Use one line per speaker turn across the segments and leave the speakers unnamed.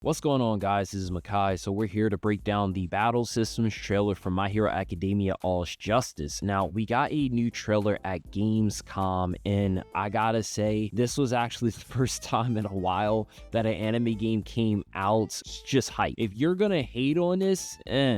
What's going on, guys? This is Makai. So we're here to break down the Battle Systems trailer for My Hero Academia All's Justice. Now, we got a new trailer at Gamescom, and I gotta say, this was actually the first time in a while that an anime game came out. It's just hype. If you're gonna hate on this,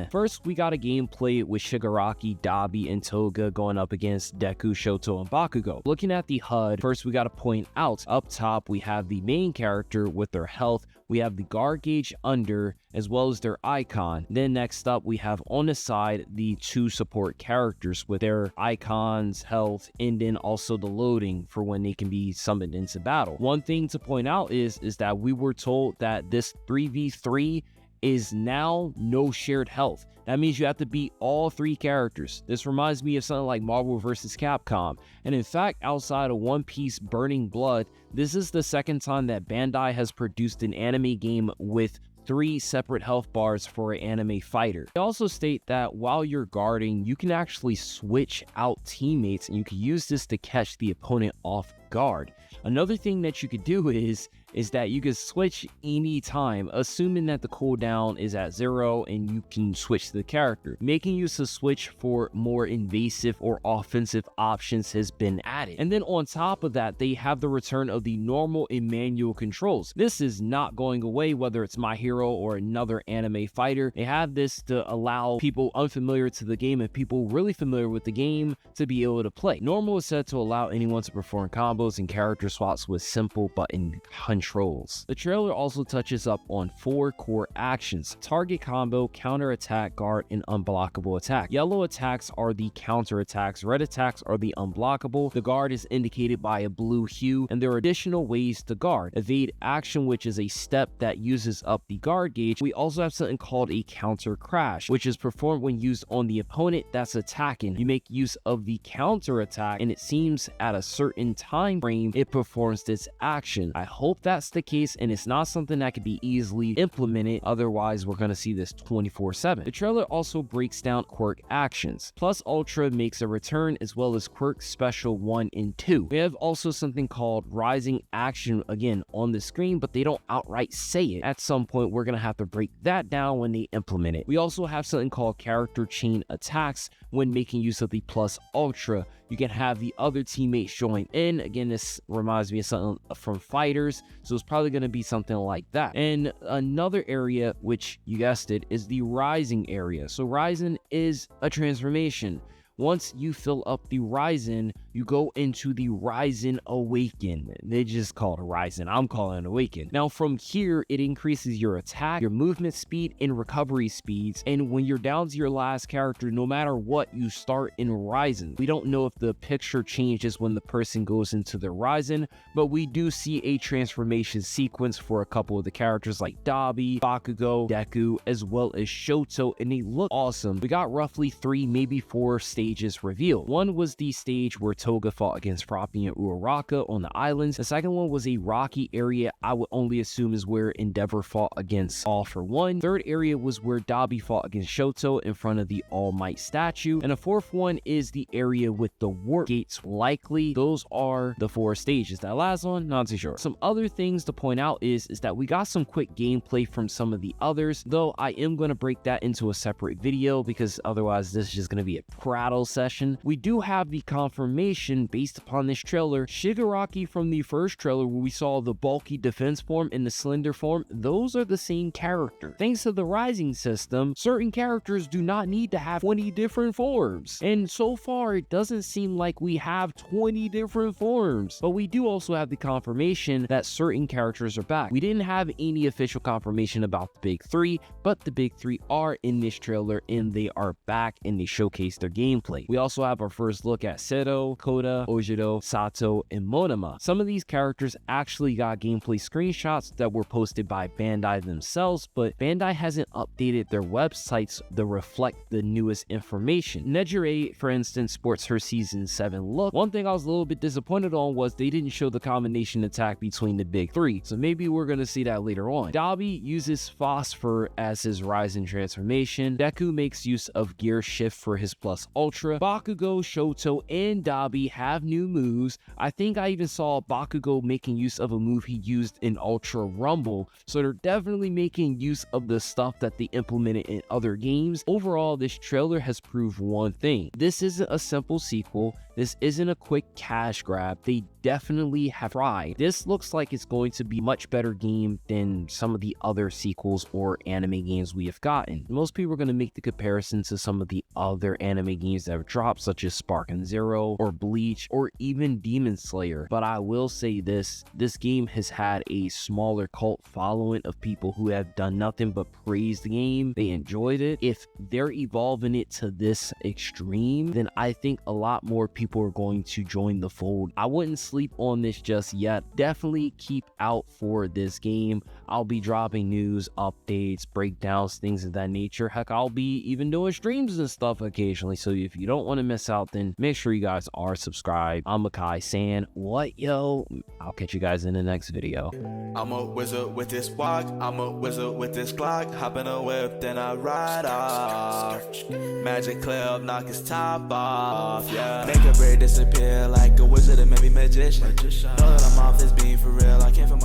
First, we got a gameplay with Shigaraki, Dabi, and Toga going up against Deku, Shoto, and Bakugo. Looking at the HUD, first we gotta point out, up top, we have the main character with their health. We have the guard gauge under, as well as their icon. Then next up, we have on the side the two support characters with their icons, health, and then also the loading for when they can be summoned into battle. One thing to point out is that we were told that this 3v3 is now no shared health. That means you have to beat all three characters. This reminds me of something like Marvel vs. Capcom. And in fact, outside of One Piece Burning Blood, this is the second time that Bandai has produced an anime game with 3 separate health bars for an anime fighter. They also state that while you're guarding, you can actually switch out teammates, and you can use this to catch the opponent off guard. Another thing that you could do is that you can switch anytime, assuming that the cooldown is at 0 and you can switch to the character. Making use of switch for more invasive or offensive options has been added. And then on top of that, they have the return of the normal and manual controls. This is not going away, whether it's My Hero or another anime fighter. They have this to allow people unfamiliar to the game and people really familiar with the game to be able to play. Normal is set to allow anyone to perform combos and character swaps with simple button controls. The trailer also touches up on 4 core actions: target combo, counter attack, guard, and unblockable attack. Yellow attacks are the counter attacks, red attacks are the unblockable. The guard is indicated by a blue hue, and there are additional ways to guard. Evade action, which is a step that uses up the guard gauge. We also have something called a counter crash, which is performed when used on the opponent that's attacking. You make use of the counter attack, and it seems at a certain time frame it performs this action. I hope that's the case, and it's not something that could be easily implemented. Otherwise, we're going to see this 24/7. The trailer also breaks down quirk actions. Plus Ultra makes a return, as well as quirk special 1 and 2. We have also something called rising action again on the screen, but they don't outright say it. At some point, we're going to have to break that down when they implement it. We also have something called character chain attacks. When making use of the plus ultra, you can have the other teammates join in. Again, this reminds me of something from fighters, so it's probably going to be something like that. And another area, which you guessed it, is the rising area. So rising is a transformation. Once you fill up the Ryzen, you go into the Ryzen Awaken. They just call it a Ryzen. I'm calling it Awaken. Now from here, it increases your attack, your movement speed, and recovery speeds. And when you're down to your last character, no matter what, you start in Ryzen. We don't know if the picture changes when the person goes into the Ryzen, but we do see a transformation sequence for a couple of the characters like Dabi, Bakugo, Deku, as well as Shoto, and they look awesome. We got roughly 3, maybe 4 stages revealed. One was the stage where Toga fought against Froppy and Uraraka on the islands. The second one was a rocky area I would only assume is where Endeavor fought against All for One. Third area was where Dabi fought against Shoto in front of the All Might statue. And the fourth one is the area with the warp gates. Likely those are the 4 stages. That last one, not too sure. Some other things to point out is that we got some quick gameplay from some of the others, though I am going to break that into a separate video because otherwise this is just going to be a prattle session. We do have the confirmation based upon this trailer. Shigaraki from the first trailer where we saw the bulky defense form and the slender form, those are the same character. Thanks to the rising system, certain characters do not need to have 20 different forms. And so far, it doesn't seem like we have 20 different forms. But we do also have the confirmation that certain characters are back. We didn't have any official confirmation about the big 3, but the big 3 are in this trailer and they are back and they showcase their gameplay. We also have our first look at Seto, Koda, Ojiro, Sato, and Monoma. Some of these characters actually got gameplay screenshots that were posted by Bandai themselves, but Bandai hasn't updated their websites to reflect the newest information. Nejire, for instance, sports her Season 7 look. One thing I was a little bit disappointed on was they didn't show the combination attack between the big 3, so maybe we're going to see that later on. Dabi uses Phosphor as his Ryzen transformation. Deku makes use of Gear Shift for his plus ultra Ultra, Bakugo, Shoto, and Dabi have new moves. I think I even saw Bakugo making use of a move he used in Ultra Rumble, so they're definitely making use of the stuff that they implemented in other games. Overall, this trailer has proved one thing: this isn't a simple sequel. This isn't a quick cash grab. They definitely have tried. This looks like it's going to be a much better game than some of the other sequels or anime games we have gotten. Most people are going to make the comparison to some of the other anime games that have dropped, such as Spark and Zero or Bleach or even Demon Slayer. But I will say this game has had a smaller cult following of people who have done nothing but praise the game. They enjoyed it. If they're evolving it to this extreme, then I think a lot more people are going to join the fold. I wouldn't sleep on this just yet. Definitely keep out for this game. I'll be dropping news, updates, breakdowns, things of that nature. Heck, I'll be even doing streams and stuff occasionally. So if you don't want to miss out, then make sure you guys are subscribed. I'm makaisaiyan. What, yo? I'll catch you guys in the next video.
I'm a wizard with this walk, I'm a wizard with this Glock. Hop in a whip, then I ride off. Magic club, knock his top off, yeah. Make a bird disappear like a wizard and maybe magician. Know that I'm off this beat for real, I came from my